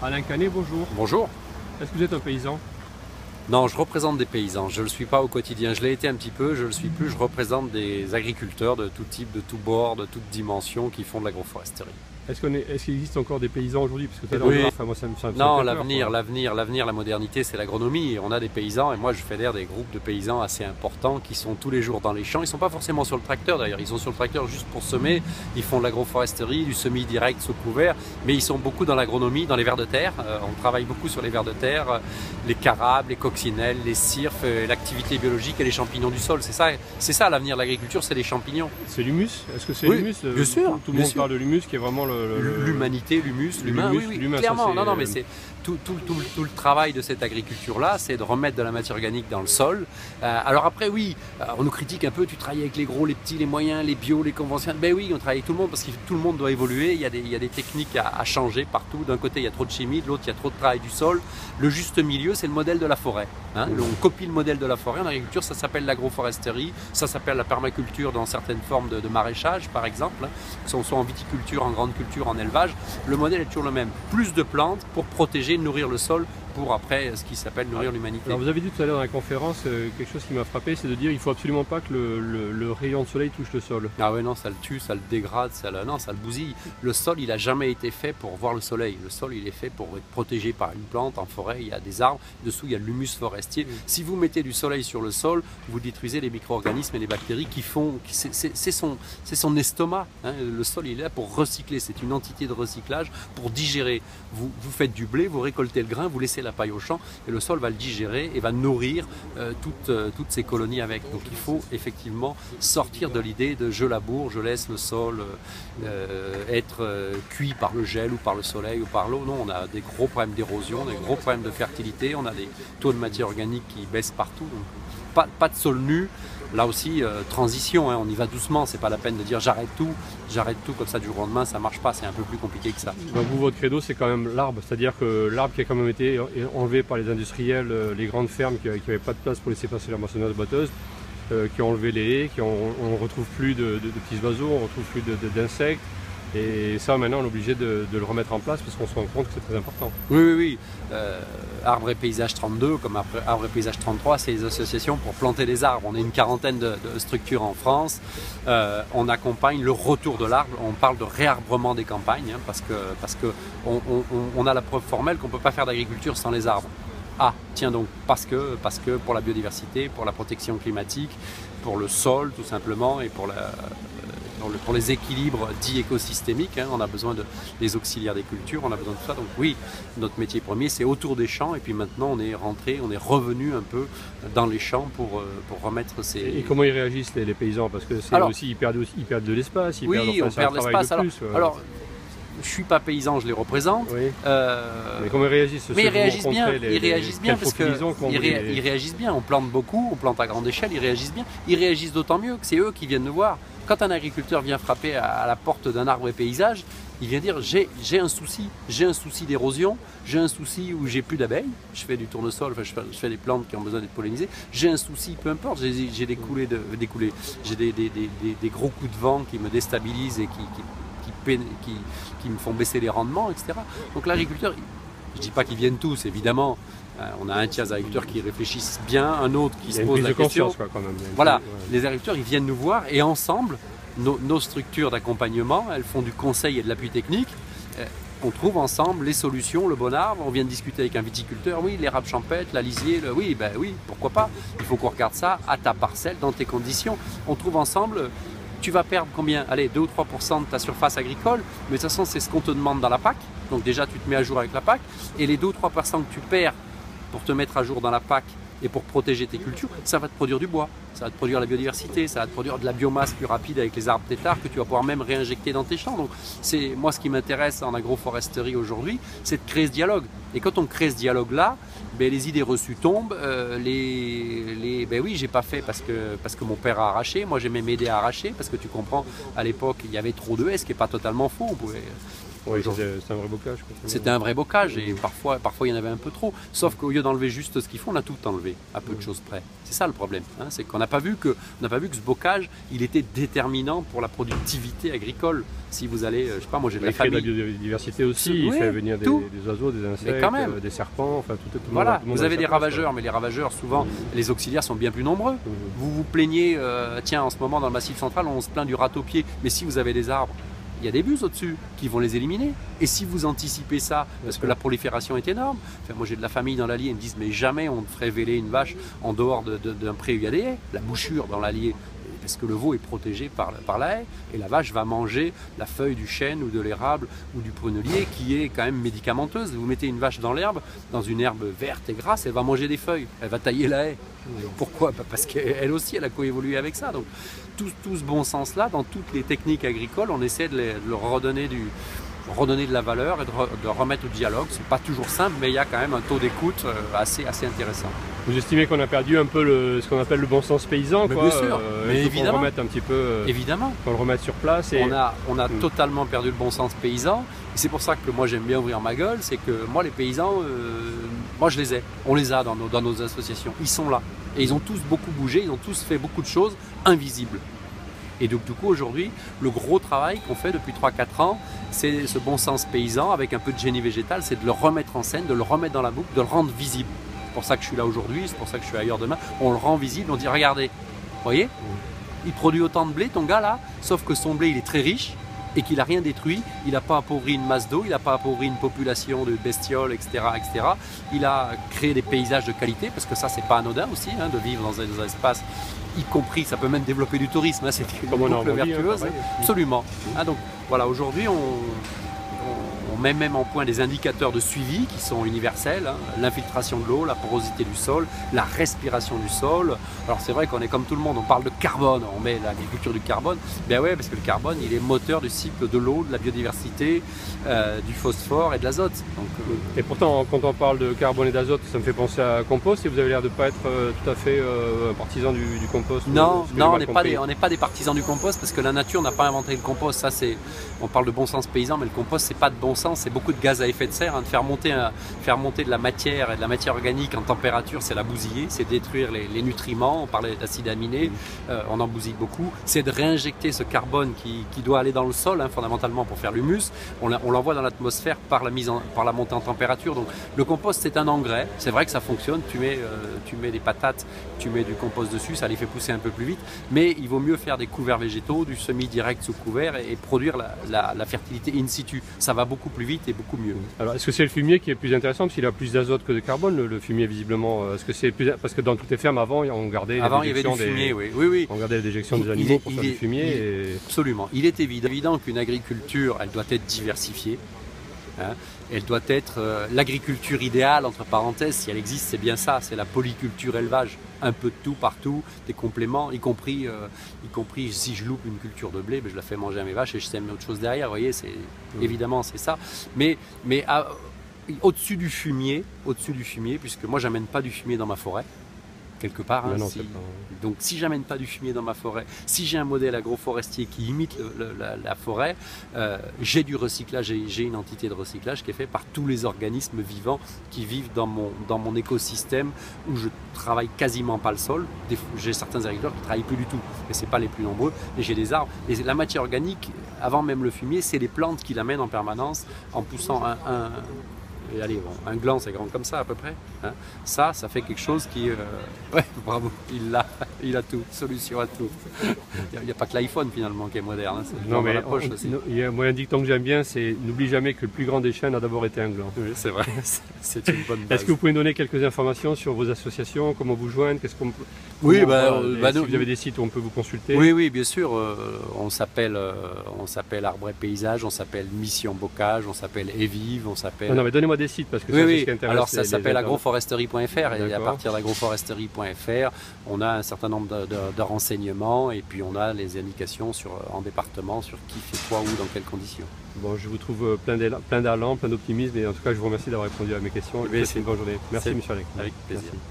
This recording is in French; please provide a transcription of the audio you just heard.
Alain Canet, bonjour. Bonjour. Est-ce que vous êtes un paysan? Non, je représente des paysans. Je ne le suis pas au quotidien. Je l'ai été un petit peu, je ne le suis plus. Je représente des agriculteurs de tout type, de tout bord, de toute dimension qui font de l'agroforesterie. Est-ce qu'il existe encore des paysans aujourd'hui? Parce que tout à Oui. l'heure, enfin, moi, ça me fait Non, peur, l'avenir, quoi. la modernité, c'est l'agronomie. On a des paysans et moi, je fédère des groupes de paysans assez importants qui sont tous les jours dans les champs. Ils ne sont pas forcément sur le tracteur d'ailleurs. Ils sont sur le tracteur juste pour semer. Ils font de l'agroforesterie, du semi-direct sous couvert. Mais ils sont beaucoup dans l'agronomie, dans les vers de terre. On travaille beaucoup sur les vers de terre, les carabes, les coccinelles, les cirfes, l'activité biologique et les champignons du sol. C'est ça l'avenir de l'agriculture, c'est les champignons. C'est l'humus? Est-ce que c'est Oui, l'humus? bien sûr, Tout le bien monde sûr. parle de l'humus qui est vraiment L'humanité, l'humus, l'humain, oui, l'humain, clairement. ça, Non, mais c'est tout le travail de cette agriculture-là, c'est de remettre de la matière organique dans le sol. Alors après, oui, on nous critique un peu, tu travailles avec les gros, les petits, les moyens, les bio, les conventionnels. Ben oui, on travaille avec tout le monde parce que tout le monde doit évoluer. Il y a des techniques à changer partout. D'un côté, il y a trop de chimie, de l'autre, il y a trop de travail du sol. Le juste milieu, c'est le modèle de la forêt. Hein. On copie le modèle de la forêt en agriculture, ça s'appelle l'agroforesterie, ça s'appelle la permaculture dans certaines formes de maraîchage, par exemple, que ce soit en viticulture, en grande culture, en élevage. Le modèle est toujours le même. Plus de plantes pour protéger, nourrir le sol, pour après ce qui s'appelle nourrir l'humanité. Alors vous avez dit tout à l'heure dans la conférence quelque chose qui m'a frappé, c'est de dire qu'il ne faut absolument pas que le rayon de soleil touche le sol. Ah ouais, non, ça le tue, ça le dégrade, ça le bousille. Le sol, il n'a jamais été fait pour voir le soleil. Le sol, il est fait pour être protégé par une plante. En forêt, il y a des arbres. Dessous, il y a l'humus forestier. Si vous mettez du soleil sur le sol, vous détruisez les micro-organismes et les bactéries qui font... C'est son estomac. Hein. Le sol, il est là pour recycler. C'est une entité de recyclage pour digérer. Vous faites du blé, vous récoltez le grain, vous laissez la paille au champ et le sol va le digérer et va nourrir toutes ces colonies avec. Donc il faut effectivement sortir de l'idée de je laboure, je laisse le sol être cuit par le gel ou par le soleil ou par l'eau. Non, on a des gros problèmes d'érosion, des gros problèmes de fertilité, on a des taux de matière organique qui baissent partout. Donc, pas de sol nu. Là aussi, transition, hein, on y va doucement, c'est pas la peine de dire j'arrête tout comme ça du jour au lendemain, ça marche pas, c'est un peu plus compliqué que ça. Donc vous, votre credo, c'est quand même l'arbre, c'est-à-dire que l'arbre qui a quand même été enlevé par les industriels, les grandes fermes qui n'avaient pas de place pour laisser passer leurs moissonneuses-batteuses, qui ont enlevé les haies, on ne retrouve plus de petits oiseaux, on ne retrouve plus d'insectes. Et ça, maintenant, on est obligé de le remettre en place parce qu'on se rend compte que c'est très important. Oui. Arbre et Paysage 32, comme Arbre et Paysage 33, c'est les associations pour planter des arbres. On est une quarantaine de structures en France. On accompagne le retour de l'arbre. On parle de réarbrement des campagnes hein, parce que on a la preuve formelle qu'on ne peut pas faire d'agriculture sans les arbres. Ah, tiens donc, parce que pour la biodiversité, pour la protection climatique, pour le sol tout simplement et pour les équilibres dits écosystémiques, hein, on a besoin des auxiliaires des cultures, on a besoin de tout ça. Donc oui, notre métier premier c'est autour des champs et puis maintenant on est revenu un peu dans les champs pour remettre ces... Et comment ils réagissent les paysans? Parce que c'est aussi, ils perdent de l'espace, on perd de l'espace. Alors, je suis pas paysan, je les représente. Oui. Mais comment ils réagissent? Mais ils réagissent bien. Ils réagissent bien parce qu'ils réagissent bien. On plante beaucoup, on plante à grande échelle. Ils réagissent bien. Ils réagissent d'autant mieux que c'est eux qui viennent nous voir. Quand un agriculteur vient frapper à la porte d'un arbre et paysage, il vient dire j'ai un souci d'érosion, j'ai un souci où j'ai plus d'abeilles. Je fais du tournesol, enfin, je fais des plantes qui ont besoin d'être pollinisées. J'ai un souci, peu importe. J'ai des coulées, j'ai des gros coups de vent qui me déstabilisent et qui me font baisser les rendements, etc. Donc l'agriculteur, je ne dis pas qu'ils viennent tous, évidemment. On a un tiers d'agriculteurs qui réfléchissent bien, un autre qui se pose la question. Quoi, quand même. Voilà, les agriculteurs, ils viennent nous voir et ensemble, nos structures d'accompagnement, elles font du conseil et de l'appui technique. On trouve ensemble les solutions, le bon arbre. On vient de discuter avec un viticulteur, oui, l'érable champêtre, la lisier, oui, pourquoi pas. Il faut qu'on regarde ça à ta parcelle, dans tes conditions. On trouve ensemble... Tu vas perdre combien? Allez, 2 ou 3% de ta surface agricole, mais de toute façon, c'est ce qu'on te demande dans la PAC. Donc déjà, tu te mets à jour avec la PAC. Et les 2 ou 3% que tu perds pour te mettre à jour dans la PAC et pour protéger tes cultures, ça va te produire du bois, ça va te produire la biodiversité, ça va te produire de la biomasse plus rapide avec les arbres têtards que tu vas pouvoir même réinjecter dans tes champs. Donc c'est moi ce qui m'intéresse en agroforesterie aujourd'hui, c'est de créer ce dialogue. Et quand on crée ce dialogue-là, les idées reçues tombent, oui, j'ai pas fait parce que mon père a arraché, moi j'ai même aidé à arracher, parce que tu comprends, à l'époque il y avait trop de haies, ce qui n'est pas totalement faux. Oui, c'est un vrai bocage. C'était un vrai bocage et parfois il y en avait un peu trop. Sauf qu'au lieu d'enlever juste ce qu'il faut, on a tout enlevé, à peu de choses près. C'est ça le problème, hein, c'est qu'on n'a pas vu que ce bocage, il était déterminant pour la productivité agricole. Si vous allez, je sais pas, moi j'ai de la famille. Il crée de la biodiversité aussi, il fait venir des oiseaux, des insectes, des serpents, enfin tout. Voilà, vous avez des ravageurs, mais les ravageurs, souvent, les auxiliaires sont bien plus nombreux. Vous vous plaignez, tiens, en ce moment dans le Massif central, on se plaint du râteau-pied, mais si vous avez des arbres, il y a des bus au-dessus qui vont les éliminer. Et si vous anticipez ça, parce que la prolifération est énorme, enfin, moi j'ai de la famille dans l'Allier, ils me disent mais jamais on ne ferait véler une vache en dehors d'un pré où il y a des haies, la bouchure dans l'Allier, parce que le veau est protégé par la haie, et la vache va manger la feuille du chêne ou de l'érable ou du prunelier qui est quand même médicamenteuse. Vous mettez une vache dans l'herbe, dans une herbe verte et grasse, elle va manger des feuilles, elle va tailler la haie. Pourquoi? Parce qu'elle aussi, elle a coévolué avec ça. Donc tout ce bon sens-là, dans toutes les techniques agricoles, on essaie de leur redonner de la valeur et de remettre au dialogue. C'est pas toujours simple, mais il y a quand même un taux d'écoute assez intéressant. Vous estimez qu'on a perdu un peu ce qu'on appelle le bon sens paysan, quoi. Bien sûr, mais évidemment. Qu'on remette un petit peu, évidemment. Qu'on le remette sur place. Et... On a totalement perdu le bon sens paysan. Et c'est pour ça que moi j'aime bien ouvrir ma gueule, c'est que moi les paysans, moi je les ai. On les a dans nos associations. Ils sont là. Et ils ont tous beaucoup bougé, ils ont tous fait beaucoup de choses invisibles. Et donc du coup aujourd'hui, le gros travail qu'on fait depuis 3-4 ans, c'est ce bon sens paysan avec un peu de génie végétal, c'est de le remettre en scène, de le remettre dans la boucle, de le rendre visible. C'est pour ça que je suis là aujourd'hui, c'est pour ça que je suis ailleurs demain. On le rend visible, on dit regardez, vous voyez, il produit autant de blé ton gars là, sauf que son blé il est très riche et qu'il n'a rien détruit, il n'a pas appauvri une masse d'eau, il n'a pas appauvri une population de bestioles, etc., etc. Il a créé des paysages de qualité, parce que ça c'est pas anodin aussi, hein, de vivre dans un espace, y compris, ça peut même développer du tourisme, hein, c'est une boucle vertueuse, absolument. Ah, donc voilà, aujourd'hui on met même en point des indicateurs de suivi qui sont universels, hein, l'infiltration de l'eau, la porosité du sol, la respiration du sol. Alors c'est vrai qu'on est comme tout le monde, on parle de carbone, on met l'agriculture du carbone, bien ouais, parce que le carbone il est moteur du cycle de l'eau, de la biodiversité, du phosphore et de l'azote. Et pourtant quand on parle de carbone et d'azote, ça me fait penser à compost, et vous avez l'air de ne pas être tout à fait partisan du compost. Non, on n'est pas des partisans du compost, parce que la nature n'a pas inventé le compost. Ça, on parle de bon sens paysan, mais le compost c'est pas de bon sens. C'est beaucoup de gaz à effet de serre, hein, de faire monter de la matière et de la matière organique en température, c'est la bousiller, c'est détruire les nutriments, on parlait d'acides aminés, on en bousille beaucoup, c'est de réinjecter ce carbone qui doit aller dans le sol, hein, fondamentalement pour faire l'humus, on l'envoie dans l'atmosphère par la montée en température. Donc le compost c'est un engrais, c'est vrai que ça fonctionne, tu mets des patates, tu mets du compost dessus, ça les fait pousser un peu plus vite, mais il vaut mieux faire des couverts végétaux, du semi-direct sous couvert et produire la fertilité in situ, ça va beaucoup plus vite et beaucoup mieux. Alors est-ce que c'est le fumier qui est plus intéressant parce qu'il a plus d'azote que de carbone, le fumier visiblement? Est-ce que c'est plus... Parce que dans toutes les fermes avant on gardait il y avait du fumier, oui. On gardait la déjection des animaux pour faire du fumier. Absolument. Il est évident qu'une agriculture, elle doit être diversifiée. Hein. Elle doit être l'agriculture idéale, entre parenthèses, si elle existe, c'est bien ça, c'est la polyculture élevage, un peu de tout partout, des compléments, y compris si je loupe une culture de blé, ben je la fais manger à mes vaches et je sème autre chose derrière, vous voyez, évidemment c'est ça. Mais au-dessus du fumier, puisque moi j'amène pas du fumier dans ma forêt, quelque part. Hein, donc si j'amène pas du fumier dans ma forêt, si j'ai un modèle agroforestier qui imite la forêt, j'ai du recyclage, j'ai une entité de recyclage qui est faite par tous les organismes vivants qui vivent dans mon écosystème où je travaille quasiment pas le sol. J'ai certains agriculteurs qui ne travaillent plus du tout, mais c'est pas les plus nombreux, et j'ai des arbres. Et la matière organique, avant même le fumier, c'est les plantes qui l'amènent en permanence en poussant et allez, bon, un gland c'est grand comme ça à peu près, hein. Ça fait quelque chose qui... ouais, bravo, il a tout, solution à tout. Il n'y a pas que l'iPhone finalement qui est moderne, hein, non, mais il y a un dicton que j'aime bien, c'est n'oublie jamais que le plus grand des chênes a d'abord été un gland. Oui, c'est vrai, c'est une bonne base. Est-ce que vous pouvez nous donner quelques informations sur vos associations, comment vous joindre, si vous avez des sites où on peut vous consulter? Oui, bien sûr, on s'appelle Arbre et Paysage, on s'appelle Mission Bocage, on s'appelle Evive, on s'appelle... Non mais donnez-moi des sites parce que c'est ce qui intéresse. Alors ça s'appelle agroforesterie.fr et à partir d'agroforesterie.fr on a un certain nombre de renseignements et puis on a les indications en département sur qui fait quoi, où, dans quelles conditions. Bon, je vous trouve plein d'allant, plein d'optimisme et en tout cas je vous remercie d'avoir répondu à mes questions. C'est une bonne journée. Merci monsieur Alec. Avec plaisir. Merci.